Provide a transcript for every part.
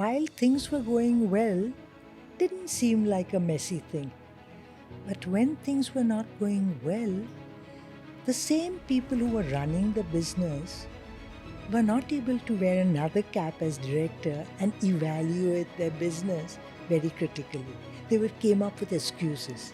while things were going well, didn't seem like a messy thing. But when things were not going well, the same people who were running the business were not able to wear another cap as director and evaluate their business very critically. Came up with excuses.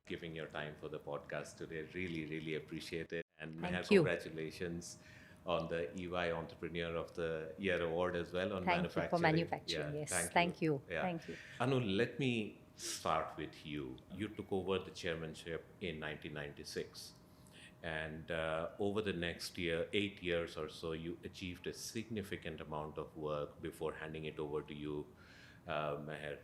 Giving your time for the podcast today. Really, really appreciate it. And Meher, Thank you. congratulations on the EY Entrepreneur of the Year award as well on Thank you for manufacturing. Yeah, manufacturing. Yes. thank you. Thank you. Yeah. Thank you. Anu, let me start with you. You took over the chairmanship in 1996. And over the next year, 8 years or so, you achieved a significant amount of work before handing it over to you, Meher,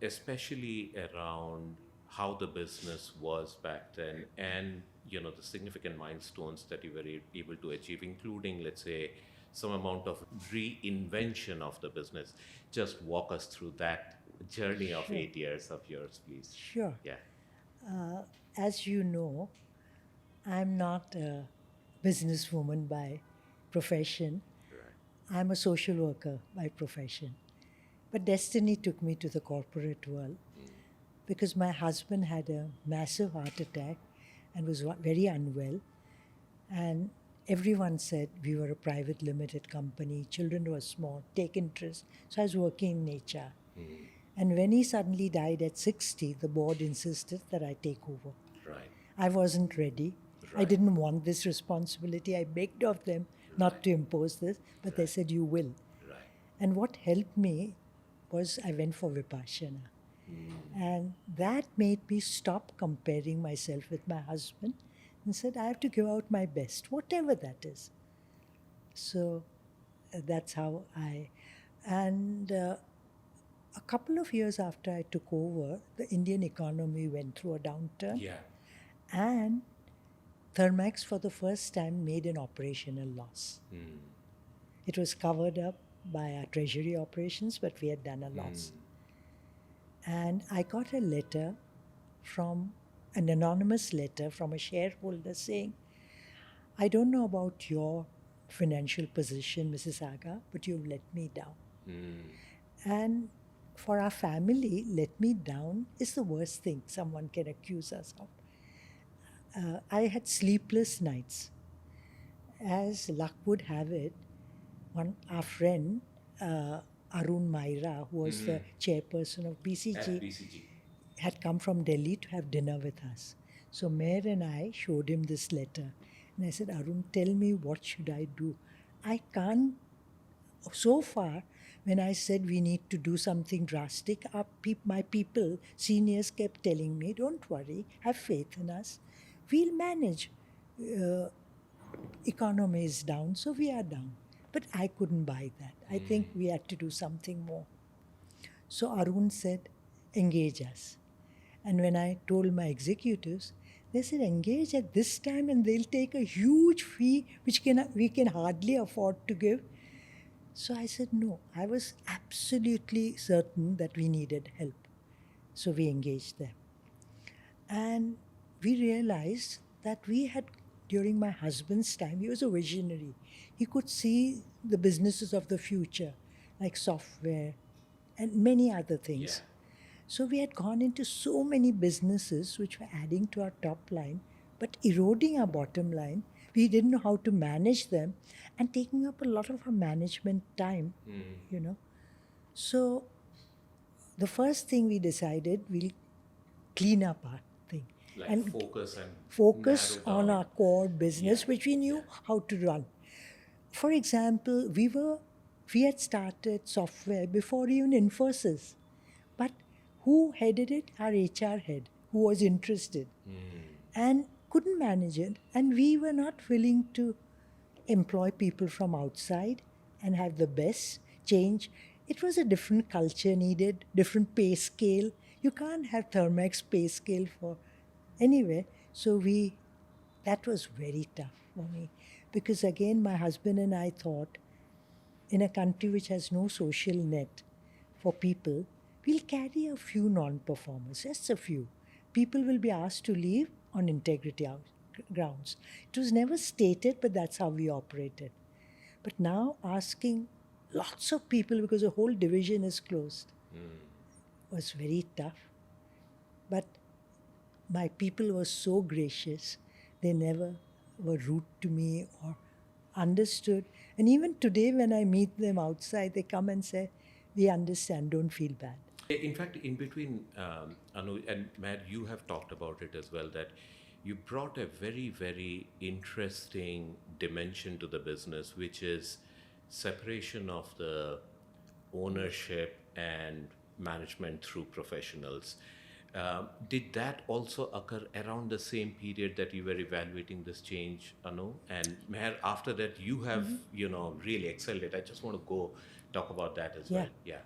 especially around how the business was back then and the significant milestones that you were able to achieve, including, let's say, some amount of reinvention of the business. Just walk us through that journey of Sure. 8 years of yours, please. Sure. Yeah. As you know, I'm not a businesswoman by profession. Right. I'm a social worker by profession. But destiny took me to the corporate world because my husband had a massive heart attack and was very unwell. And everyone said we were a private limited company, children were small, take interest. So I was working in HR. And when he suddenly died at 60, the board insisted that I take over. Right. I wasn't ready. I Right. didn't want this responsibility. I begged of them not Right. to impose this, but they said, you will. Right. And what helped me was I went for Vipassana. And that made me stop comparing myself with my husband and said, I have to give out my best, whatever that is. So that's how I. And a couple of years after I took over, the Indian economy went through a downturn. Yeah. And Thermax, for the first time, made an operational loss. It was covered up by our treasury operations, but we had done a loss. And I got a letter from an anonymous letter from a shareholder saying, I don't know about your financial position, Mrs. Aga, but you've let me down. And for our family, let me down is the worst thing someone can accuse us of. I had sleepless nights. As luck would have it, our friend Arun Maira, who was the chairperson of BCG, BCG. had come from Delhi to have dinner with us. So Mayor and I showed him this letter. And I said, Arun, tell me, what should I do? I can't. So far, when I said we need to do something drastic, my people, seniors, kept telling me, don't worry, have faith in us. We'll manage. Economy is down, so we are down. But I couldn't buy that. I think we had to do something more. So Arun said, engage us. And when I told my executives, they said, engage at this time and they'll take a huge fee which we can hardly afford to give. So I said, no. I was absolutely certain that we needed help. So we engaged them. And we realized that we had, during my husband's time, he was a visionary. He could see the businesses of the future, like software and many other things. Yeah. So we had gone into so many businesses which were adding to our top line, but eroding our bottom line. We didn't know how to manage them and taking up a lot of our management time, So the first thing we decided, we'll clean up our thing. Like and focus and focus narrow on down. our core business, Yeah, which we knew how to run. For example, we had started software before even Infosys, but who headed it? Our HR head, who was interested and couldn't manage it, and we were not willing to employ people from outside and have the best change. It was a different culture needed, different pay scale. You can't have Thermax pay scale for anyway. So that was very tough for me because again, my husband and I thought in a country which has no social net for people, we'll carry a few non-performers, just a few. People will be asked to leave on integrity grounds. It was never stated, but that's how we operated. But now asking lots of people because the whole division is closed was very tough. But my people were so gracious. They never were rude to me or understood. And even today, when I meet them outside, they come and say, "We understand, don't feel bad." In fact, in between, Anu and Matt, you have talked about it as well, that you brought a very, very interesting dimension to the business, which is separation of the ownership and management through professionals. Did that also occur around the same period that you were evaluating this change, Anu? And Meher, after that, you have, really excelled it. I just want to go talk about that as well. Yeah.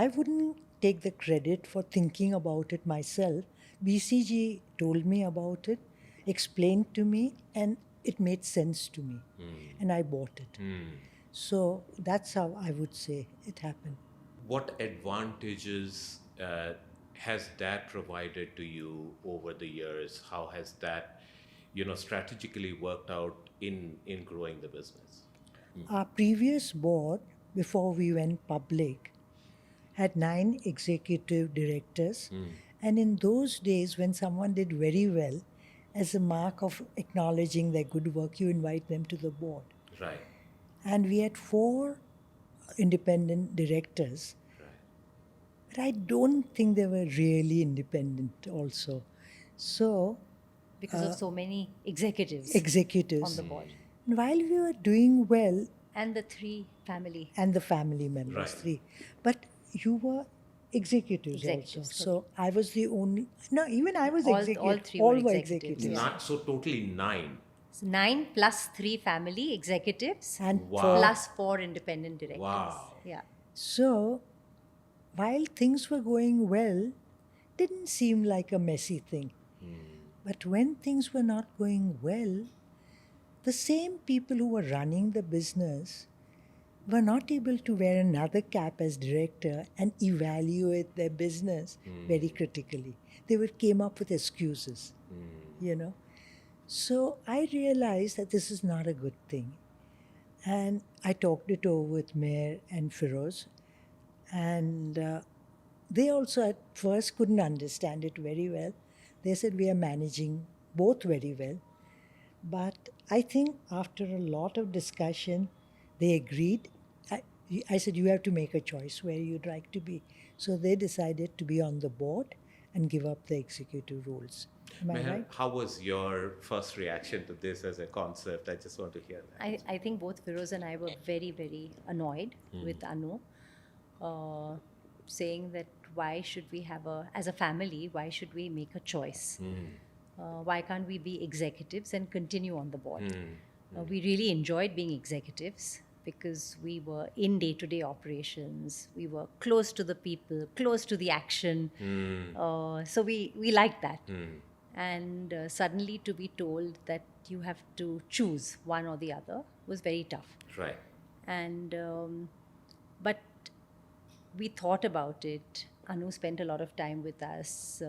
I wouldn't take the credit for thinking about it myself. BCG told me about it, explained to me, and it made sense to me. And I bought it. So that's how I would say it happened. What advantages has that provided to you over the years? How has that, strategically worked out in growing the business? Our previous board, before we went public, had 9 executive directors. And in those days, when someone did very well, as a mark of acknowledging their good work, you invite them to the board. Right. And we had 4 independent directors. Right. But I don't think they were really independent also. So, Because of so many executives executives. on the board. And while we were doing well, And the 3 family. and the family members, Right. 3. But you were executives also. Executives, So I was the only, no, even I was All executive. 3 were were executives. executives. Yeah. Not so totally 9. So 9 plus 3 family executives And Wow. for- plus 4 independent directors. Wow. Yeah. so while things were going well, didn't seem like a messy thing. But when things were not going well, the same people who were running the business were not able to wear another cap as director and evaluate their business very critically. They came up with excuses, So I realized that this is not a good thing. And I talked it over with Mayor and Firoz. And they also at first couldn't understand it very well. They said we are managing both very well. But I think after a lot of discussion, they agreed. I said, you have to make a choice where you'd like to be. So they decided to be on the board and give up the executive roles. Am I Meher, right? how was your first reaction to this as a concept? I just want to hear that. I think both Firoz and I were very, very annoyed with Anu, saying that why should we have as a family, why should we make a choice? Why can't we be executives and continue on the board? We really enjoyed being executives because we were in day-to-day operations. We were close to the people, close to the action. So we liked that. And suddenly to be told that you have to choose one or the other was very tough. Right. And but we thought about it. Anu spent a lot of time with us.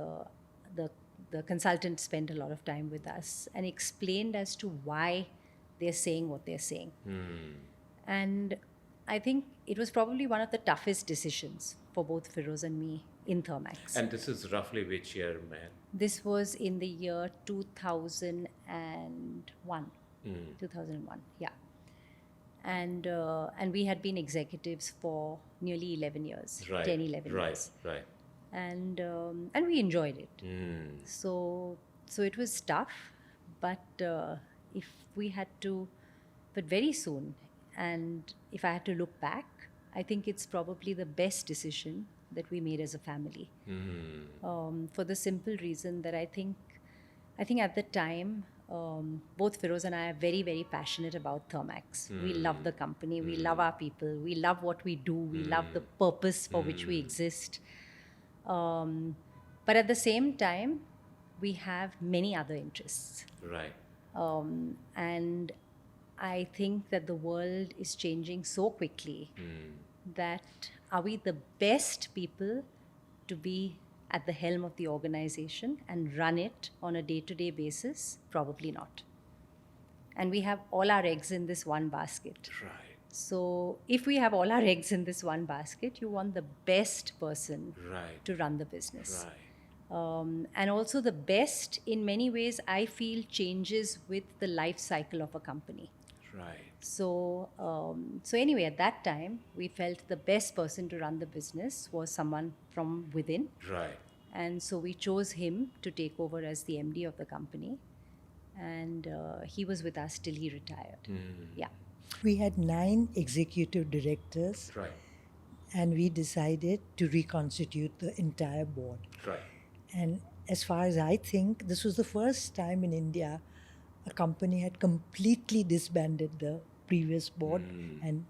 The consultant spent a lot of time with us and explained as to why they're saying what they're saying. And I think it was probably one of the toughest decisions for both Firoz and me in Thermax. And this is roughly which year, Meher? This was in the year 2001. 2001, yeah. And we had been executives for nearly 11 years, Right. 10, 11 right. years. Right. And we enjoyed it. So it was tough, but if we had to, but very soon, and if I had to look back, I think it's probably the best decision that we made as a family. For the simple reason that I think at the time, both Firoz and I are very, very passionate about Thermax. We love the company, we love our people, we love what we do, we love the purpose for which we exist. But at the same time, we have many other interests. Right. And I think that the world is changing so quickly that are we the best people to be at the helm of the organization and run it on a day-to-day basis? Probably not. And we have all our eggs in this one basket. Right. So if we have all our eggs in this one basket, you want the best person Right. to run the business. Right. And also the best, in many ways, I feel changes with the life cycle of a company. Right. So, so anyway, at that time, we felt the best person to run the business was someone from within. Right. And so we chose him to take over as the MD of the company. And he was with us till he retired. Yeah. We had 9 executive directors, Right. and we decided to reconstitute the entire board. Right. And as far as I think, this was the first time in India a company had completely disbanded the previous board and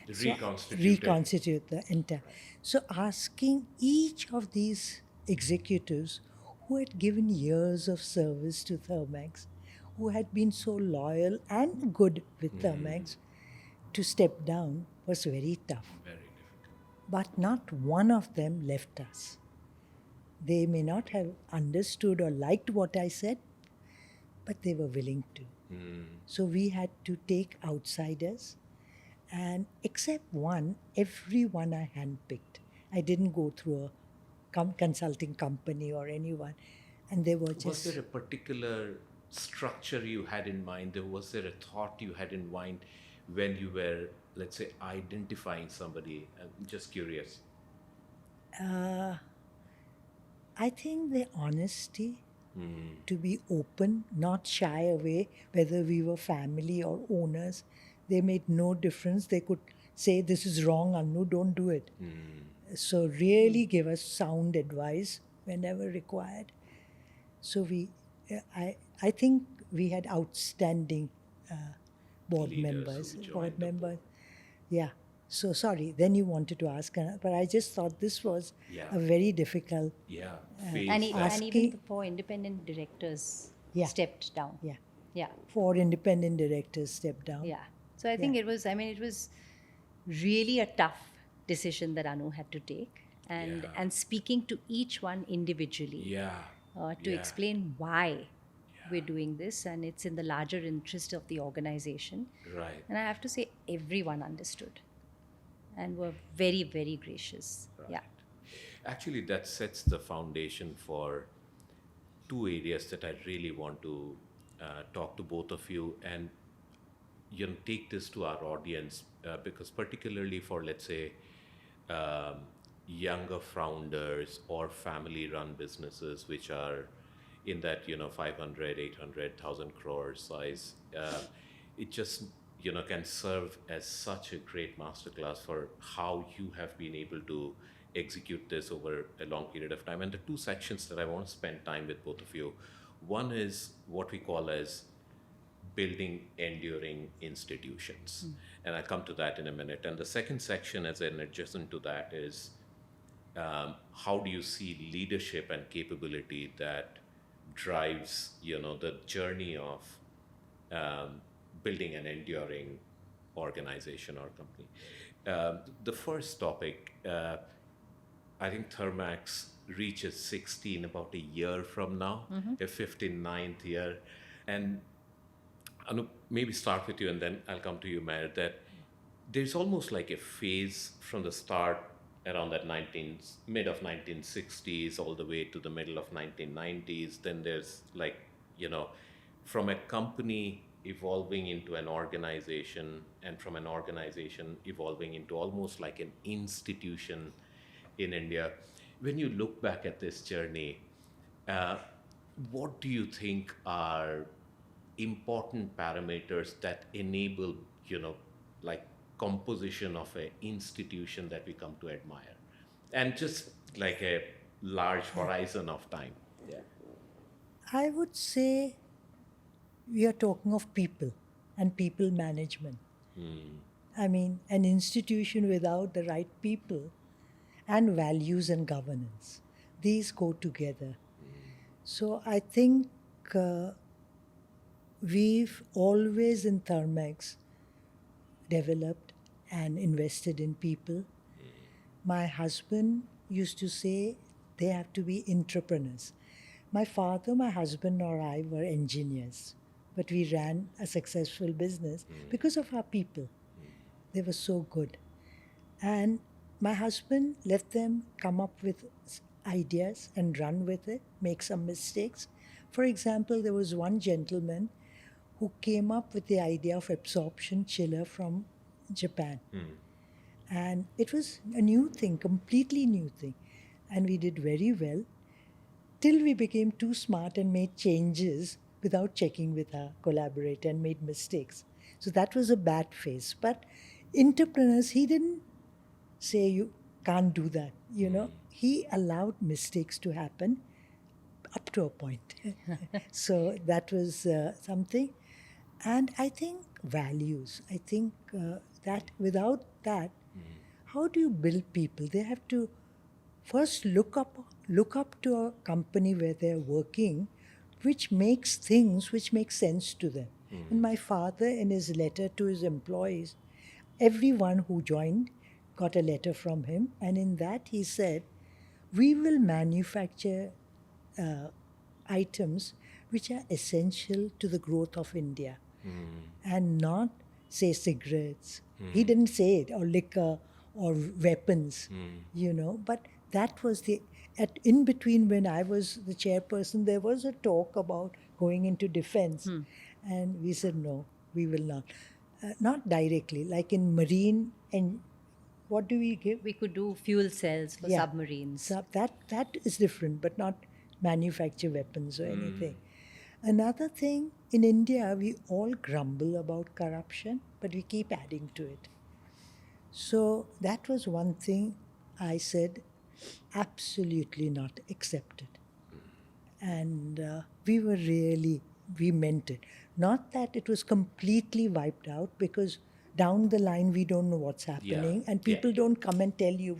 reconstitute the entire. So asking each of these executives who had given years of service to Thermax, who had been so loyal and good with Thermax, to step down was very tough. Very difficult. But not one of them left us. They may not have understood or liked what I said, but they were willing to. So we had to take outsiders, and except one, everyone I handpicked. I didn't go through a consulting company or anyone, and they were just. Was there a particular structure you had in mind? Was there a thought you had in mind when you were, let's say, identifying somebody? I'm just curious. I think the honesty, to be open, not shy away, whether we were family or owners, they made no difference. They could say, this is wrong, Anu, don't do it. So really give us sound advice whenever required. So I think we had outstanding board Leaders members. who joined Board the members. Yeah. So sorry, then you wanted to ask, but I just thought this was a very difficult. Yeah. And even Asking- the 4 independent directors Yeah. stepped down. Yeah. Yeah. 4 independent directors stepped down. Yeah. So I think it was really a tough decision that Anu had to take. And speaking to each one individually Yeah. to explain why we're doing this, and it's in the larger interest of the organization. Right. And I have to say, everyone understood and were very, very gracious. Yeah. Actually, that sets the foundation for 2 areas that I really want to talk to both of you and take this to our audience because particularly for, let's say, younger founders or family-run businesses which are in that 500, 800, 1,000 crore size, it just can serve as such a great masterclass for how you have been able to execute this over a long period of time. And the 2 sections that I want to spend time with both of you, one is what we call as building enduring institutions. And I'll come to that in a minute. And the second section as an adjacent to that is how do you see leadership and capability that drives the journey of building an enduring organization or company. The first topic, I think Thermax reaches 60 in about a year from now, a 59th year. And Anu, maybe start with you and then I'll come to you, Meher, that there's almost like a phase from the start around that mid of 1960s all the way to the middle of 1990s. Then there's like, from a company evolving into an organization and from an organization evolving into almost like an institution in India. When you look back at this journey, what do you think are important parameters that enable, like composition of an institution that we come to admire? And just like a large horizon of time. Yeah. I would say we are talking of people and people management. I mean, an institution without the right people and values and governance, these go together. So I think we've always in Thermax developed and invested in people. My husband used to say they have to be entrepreneurs. My father, my husband, or I were engineers, but we ran a successful business because of our people. They were so good. And my husband let them come up with ideas and run with it, make some mistakes. For example, there was one gentleman who came up with the idea of absorption chiller from Japan. And it was a new thing, completely new thing. And we did very well till we became too smart and made changes without checking with our collaborator and made mistakes. So that was a bad phase. But entrepreneurs, he didn't say you can't do that. He allowed mistakes to happen up to a point. So that was something. And I think values. I think that without that, how do you build people? They have to first look up to a company where they're working, which makes things which make sense to them. And my father, in his letter to his employees, everyone who joined got a letter from him, and in that he said, we will manufacture items which are essential to the growth of India and not say cigarettes. He didn't say it, or liquor or weapons, but that was in between when I was the chairperson, there was a talk about going into defense. And we said, no, we will not. Not directly, like in marine, and what do we give? We could do fuel cells for Yeah. submarines. So that is different, but not manufacture weapons or anything. Another thing, in India, we all grumble about corruption, but we keep adding to it. So that was one thing I said, absolutely not accepted. And we meant it. Not that it was completely wiped out, because down the line we don't know what's happening, and people don't come and tell you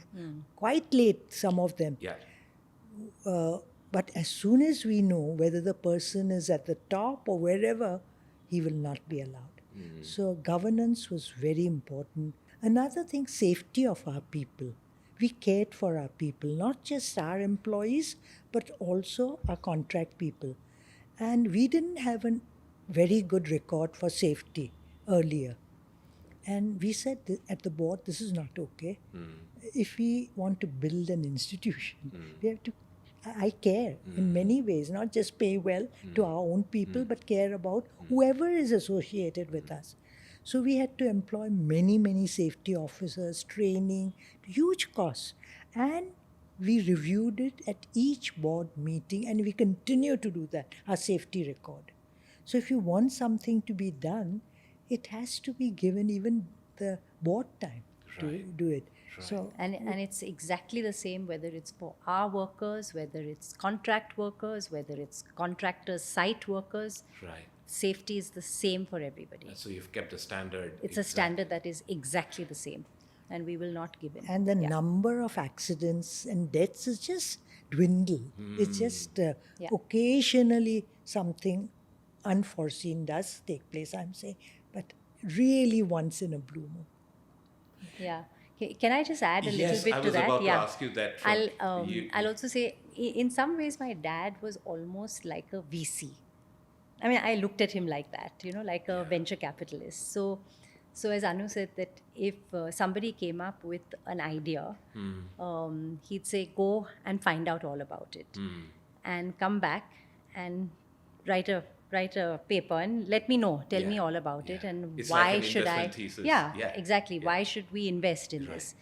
quite late, some of them. Yeah. But as soon as we know whether the person is at the top or wherever, he will not be allowed. So governance was very important. Another thing, safety of our people. We cared for our people, not just our employees, but also our contract people. And we didn't have a very good record for safety earlier. And we said at the board, this is not okay. If we want to build an institution, we have to, I care in many ways, not just pay well to our own people, but care about whoever is associated with us. So we had to employ many, many safety officers, training, huge costs. And we reviewed it at each board meeting, and we continue to do that, our safety record. So if you want something to be done, it has to be given even the board time to do it. So And it's exactly the same whether it's for our workers, whether it's contract workers, whether it's contractors, site workers. Right. Safety is the same for everybody. So you've kept a standard. It's a standard that is exactly the same, and we will not give in. And the number of accidents and deaths is just dwindle. It's just occasionally something unforeseen does take place, I'm saying, but really once in a blue moon. Yeah. Can I just add a little Yes, bit I to was that? about to ask you that from I'll also say, in some ways, my dad was almost like a VC. I mean, I looked at him like that, like a venture capitalist. So as Anu said, that if somebody came up with an idea, he'd say, go and find out all about it, and come back and write a paper and let me know, tell me all about it, and It's why like an should I? investment thesis. Yeah, Yeah. exactly. Yeah. Why should we invest in this?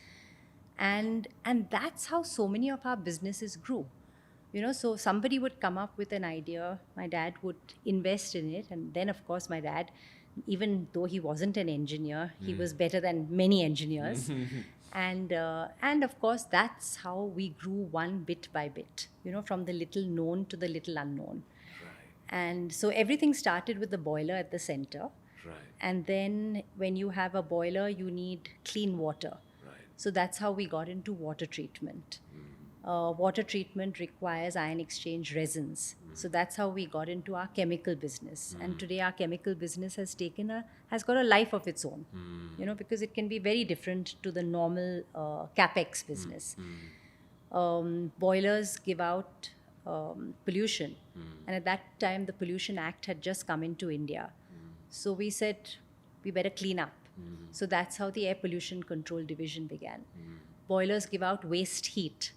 And that's how so many of our businesses grew. So somebody would come up with an idea, my dad would invest in it, and then of course my dad, even though he wasn't an engineer, he was better than many engineers. And of course that's how we grew one bit by bit, from the little known to the little unknown. And so everything started with the boiler at the center. Right. And then when you have a boiler, you need clean water. Right. So that's how we got into water treatment. water treatment requires ion exchange resins. So that's how we got into our chemical business. And today our chemical business has got a life of its own, because it can be very different to the normal capex business. Boilers give out pollution. And at that time, the Pollution Act had just come into India. So we said, we better clean up. So that's how the Air Pollution Control Division began. Boilers give out waste heat.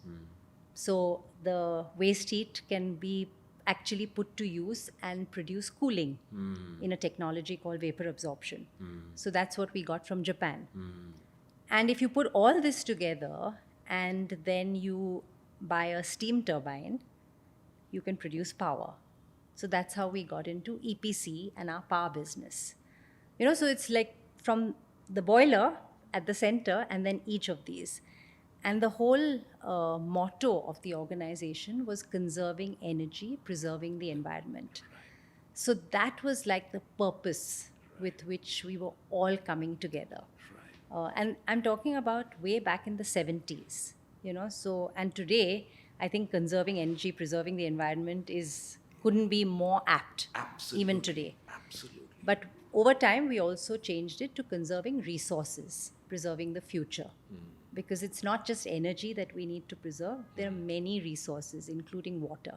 So the waste heat can be actually put to use and produce cooling in a technology called vapor absorption. So that's what we got from Japan. And if you put all this together and then you buy a steam turbine, you can produce power. So that's how we got into EPC and our power business. So it's like from the boiler at the center and then each of these. And the whole motto of the organization was conserving energy, preserving the environment. So that was like the purpose with which we were all coming together. And I'm talking about way back in the 70s, So, and today, I think conserving energy, preserving the environment couldn't be more apt, even today. Absolutely. But over time, we also changed it to conserving resources, preserving the future. Because it's not just energy that we need to preserve, there are many resources, including water.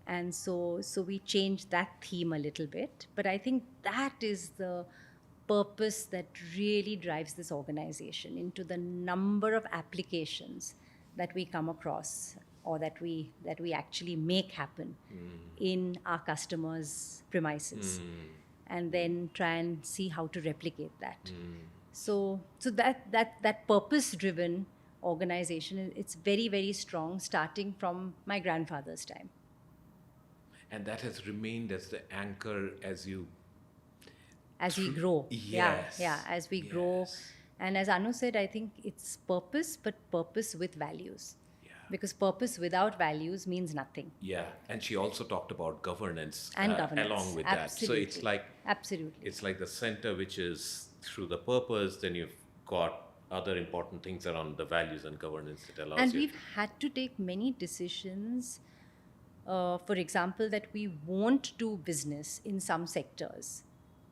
And so we changed that theme a little bit. But I think that is the purpose that really drives this organization into the number of applications that we come across or that we actually make happen in our customers' premises, and then try and see how to replicate that. So that purpose-driven organization, it's very, very strong, starting from my grandfather's time. And that has remained as the anchor as we grow. Yes. As we grow. And as Anu said, I think it's purpose, but purpose with values. Yeah. Because purpose without values means nothing. Yeah, and she also talked about governance, And governance. along with Absolutely. that. So it's like Absolutely. It's like the center, which is through the purpose. Then you've got other important things around the values and governance that allows And you. we've had to take many decisions. For example, that we won't do business in some sectors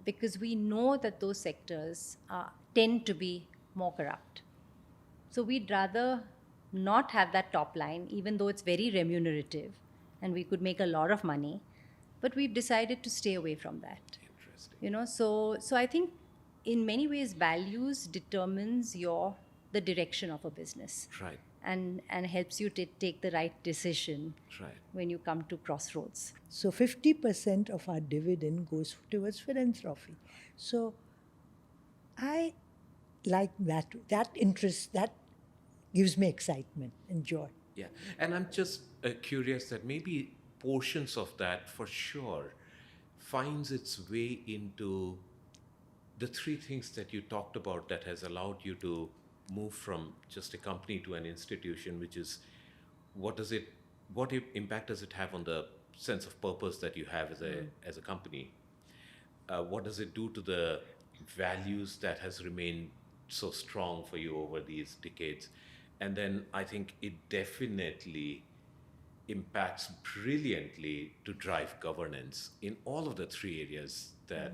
because we know that those sectors tend to be more corrupt. So we'd rather not have that top line, even though it's very remunerative and we could make a lot of money, but we've decided to stay away from that. Interesting. So I think in many ways values determines the direction of a business. Right. And helps you to take the right decision Right. when you come to crossroads. So 50% of our dividend goes towards philanthropy. So I like that interest, that gives me excitement and joy. Yeah, and I'm just curious that maybe portions of that, for sure, finds its way into the three things that you talked about that has allowed you to move from just a company to an institution, which is what impact does it have on the sense of purpose that you have as a company? What does it do to the values that has remained so strong for you over these decades? And then I think it definitely impacts brilliantly to drive governance in all of the three areas that.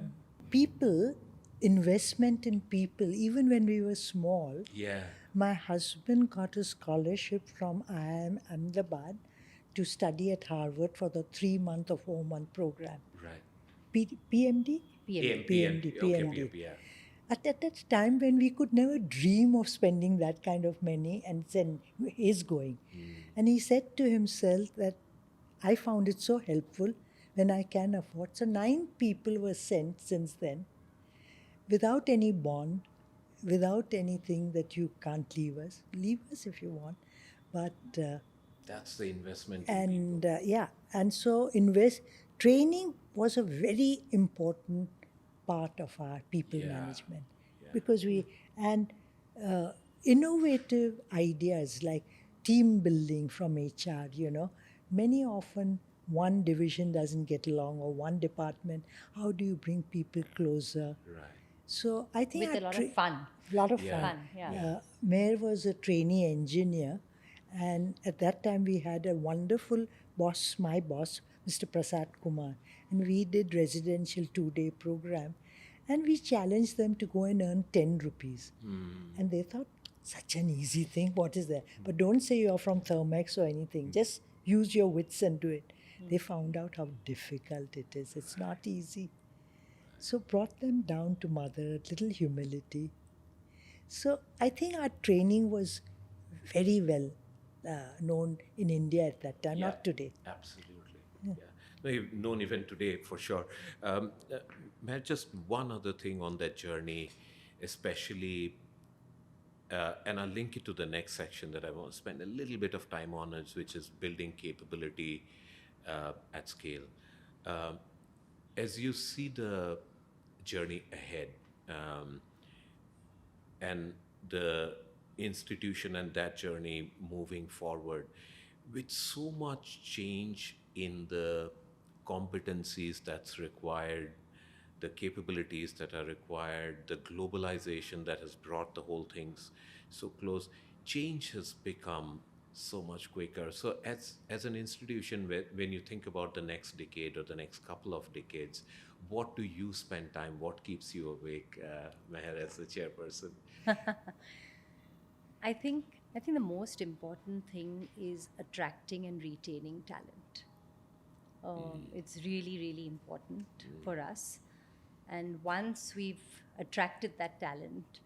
People, investment in people, even when we were small. Yeah. My husband got a scholarship from IIM Ahmedabad to study at Harvard for the 3-month or 4-month program. Right. PMD? PMD. Okay, yeah. At that time when we could never dream of spending that kind of money, and then he's going. And he said to himself that I found it so helpful when I can afford. So 9 people were sent since then, without any bond, without anything that you can't leave us. Leave us if you want. But that's the investment in people. and so training was a very important part of our people management, because innovative ideas like team building from HR, many often one division doesn't get along, or one department. How do you bring people closer? Right. So I think With a lot of fun. lot of Yeah. fun. Fun, yeah. Mayor was a trainee engineer, And at that time, we had a wonderful boss, my boss, Mr. Prasad Kumar, and we did residential 2-day program, and we challenged them to go and earn 10 rupees. And they thought, such an easy thing, what is that? But don't say you're from Thermex or anything, just use your wits and do it. They found out how difficult it is. It's not easy. So brought them down to mother, little humility. So I think our training was very well known in India at that time, not today. Absolutely. Yeah. No, you've known even today for sure. Matt, just one other thing on that journey, especially, and I'll link it to the next section that I want to spend a little bit of time on, which is building capability at scale. As you see the journey ahead, and the institution and that journey moving forward, with so much change in the competencies that's required, the capabilities that are required, the globalization that has brought the whole things so close, change has become so much quicker. So as an institution, when you think about the next decade or the next couple of decades, what do you spend time? What keeps you awake, Meher, as the chairperson? I think the most important thing is attracting and retaining talent. It's really, really important for us. And once we've attracted that talent,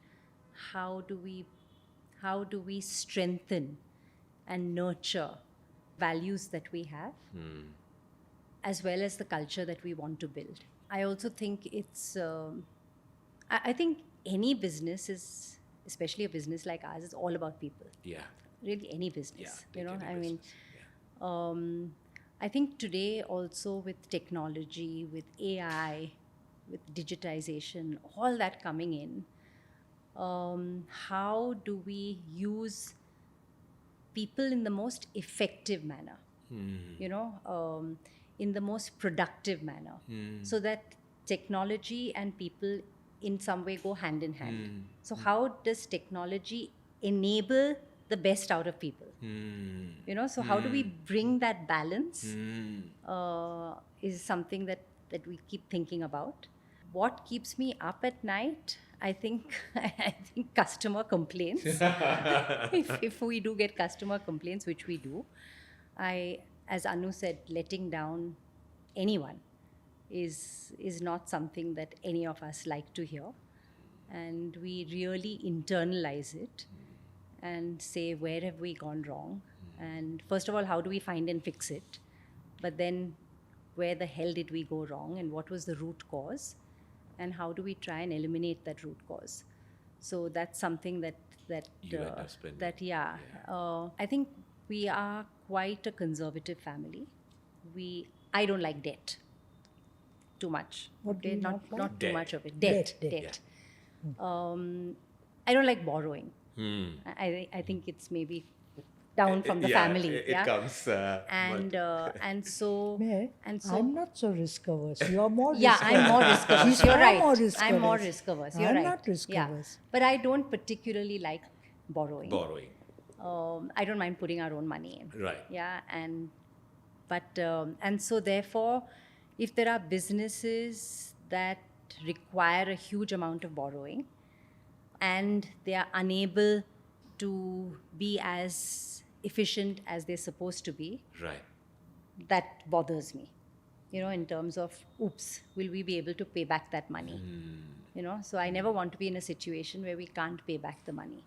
how do we strengthen and nurture values that we have, as well as the culture that we want to build? I also think it's. I think any business is, especially a business like ours, is all about people. Yeah. Really, any business. Yeah, take any I mean, business. I think today also with technology, with AI, with digitization, all that coming in, how do we use people in the most effective manner? In the most productive manner, so that technology and people in some way go hand in hand. So how does technology enable the best out of people? So how do we bring that balance is something that we keep thinking about. What keeps me up at night? I think customer complaints. if we do get customer complaints, which we do, as Anu said, letting down anyone is not something that any of us like to hear. And we really internalize it and say, where have we gone wrong? And first of all, how do we find and fix it? But then, where the hell did we go wrong, and what was the root cause? And how do we try and eliminate that root cause? So that's something that You end up spending. I think we are quite a conservative family. I don't like debt too much. What do you not like? Not too Debt. much of it. Debt. Debt. I don't like borrowing. I think it's maybe down from the family. It comes. And so May and so I'm not so risk averse. You're more risk yeah, I'm more risk averse. She's You're far right. more risk I'm more averse. risk averse. You're I'm right. not risk yeah. averse. But I don't particularly like borrowing. Borrowing. I don't mind putting our own money in. Right. Yeah, and so therefore, if there are businesses that require a huge amount of borrowing, and they are unable to be as efficient as they're supposed to be, Right. that bothers me. In terms of, oops, will we be able to pay back that money? So I never want to be in a situation where we can't pay back the money.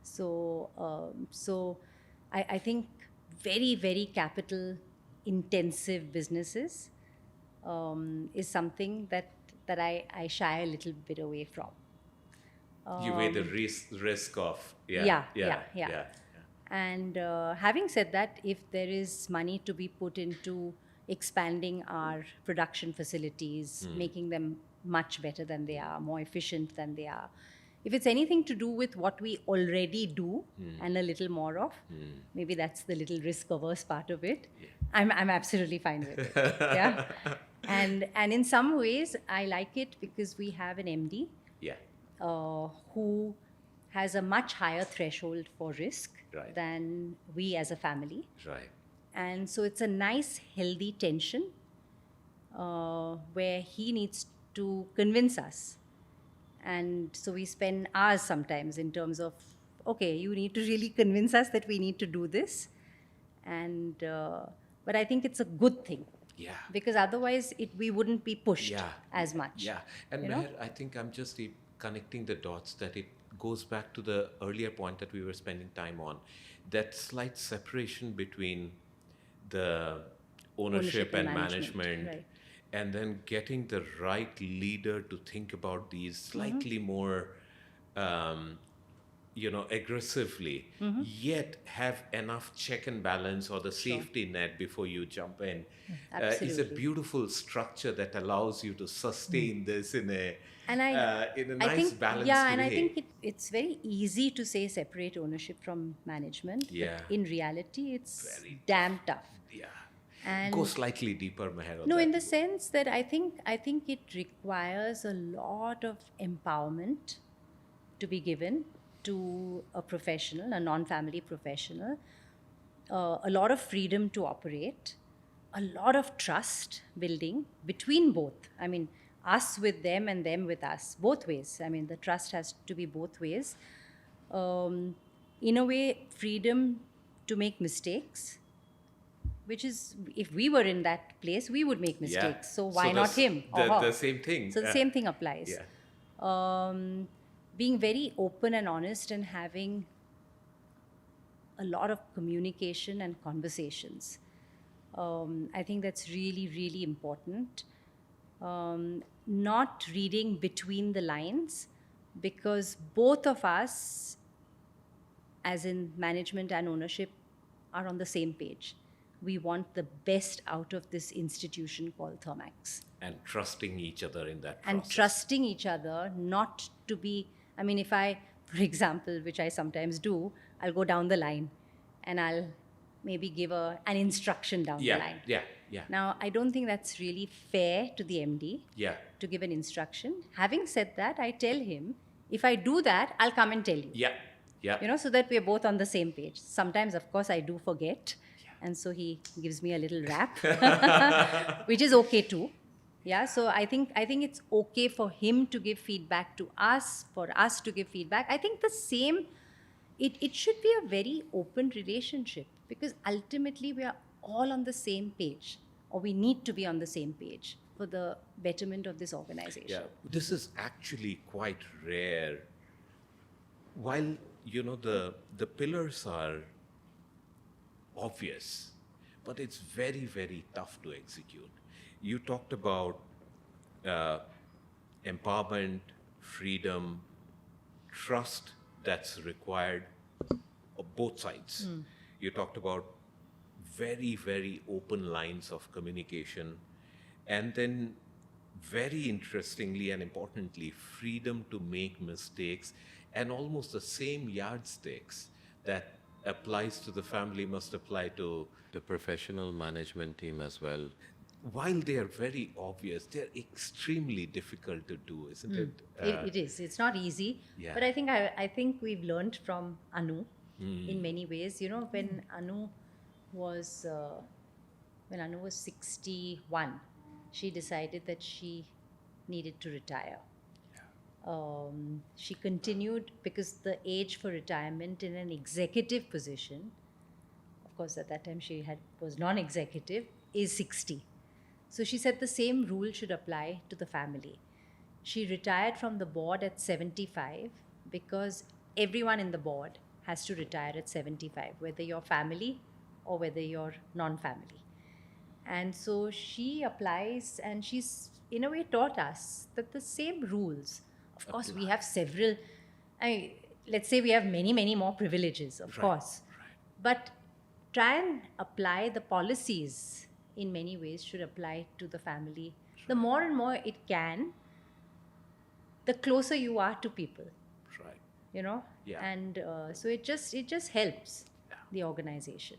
So I think very, very capital intensive businesses is something that I shy a little bit away from. You weigh the risk of. Yeah. And having said that, if there is money to be put into expanding our production facilities, making them much better than they are, more efficient than they are, if it's anything to do with what we already do and a little more of, maybe that's the little risk averse part of it. Yeah. I'm absolutely fine with it. Yeah. And in some ways, I like it because we have an MD Yeah. who has a much higher threshold for risk Right. than we as a family. Right. And so it's a nice, healthy tension where he needs to convince us. And so we spend hours sometimes in terms of, okay, you need to really convince us that we need to do this. And, but I think it's a good thing. Yeah. Because otherwise we wouldn't be pushed Yeah. as much. Yeah. And you know? Meher, I think I'm just connecting the dots that it goes back to the earlier point that we were spending time on. That slight separation between the ownership and management, right. and then getting the right leader to think about these slightly more aggressively, yet have enough check and balance or the safety net before you jump in. Is a Absolutely. beautiful structure that allows you to sustain this in a And in a I nice think, balanced yeah, way. and I think it's very easy to say separate ownership from management. Yeah. But in reality, it's Very damn tough. Yeah. And Go slightly deeper, Meher. on no, that. in the sense that I think it requires a lot of empowerment to be given to a professional, a non-family professional, a lot of freedom to operate, a lot of trust building between both. I mean, us with them and them with us, both ways. I mean, the trust has to be both ways. In a way, freedom to make mistakes, which is, if we were in that place, we would make mistakes. So why not him or her? The same thing. So the same thing applies. Yeah. Being very open and honest and having a lot of communication and conversations. I think that's really, really important. Not reading between the lines, because both of us, as in management and ownership, are on the same page. We want the best out of this institution called Thermax. And trusting each other in that And process. trusting each other not to be, I mean, if I, for example, which I sometimes do, I'll go down the line and I'll maybe give an instruction down the line. Yeah. Now, I don't think that's really fair to the MD Yeah. to give an instruction. Having said that, I tell him, if I do that, I'll come and tell you. Yeah. Yeah. You know, so that we're both on the same page. Sometimes, of course, I do forget. And so he gives me a little rap, which is okay too. Yeah, so I think it's okay for him to give feedback to us, for us to give feedback. I think the same, it should be a very open relationship, because ultimately we are all on the same page, or we need to be on the same page for the betterment of this organization. Yeah. This is actually quite rare. While, the pillars are obvious, but it's very, very tough to execute. You talked about empowerment, freedom, trust that's required of both sides. You talked about very, very open lines of communication, and then very interestingly and importantly, freedom to make mistakes, and almost the same yardsticks that applies to the family must apply to the professional management team as well. While they are very obvious, they're extremely difficult to do, isn't it? It is. It's not easy. Yeah. But I think we've learned from Anu in many ways. You know, when Anu was 61, she decided that she needed to retire. She continued, because the age for retirement in an executive position, of course at that time was non-executive, is 60. So she said the same rule should apply to the family. She retired from the board at 75 because everyone in the board has to retire at 75, whether you're family or whether you're non-family. And so she applies, and she's in a way taught us that the same rules, of course we have several, let's say we have many, many more privileges, of course. But try and apply the policies in many ways should apply to the family. The more and more it can, the closer you are to people. Right. You know? Yeah. And so it just helps the organization.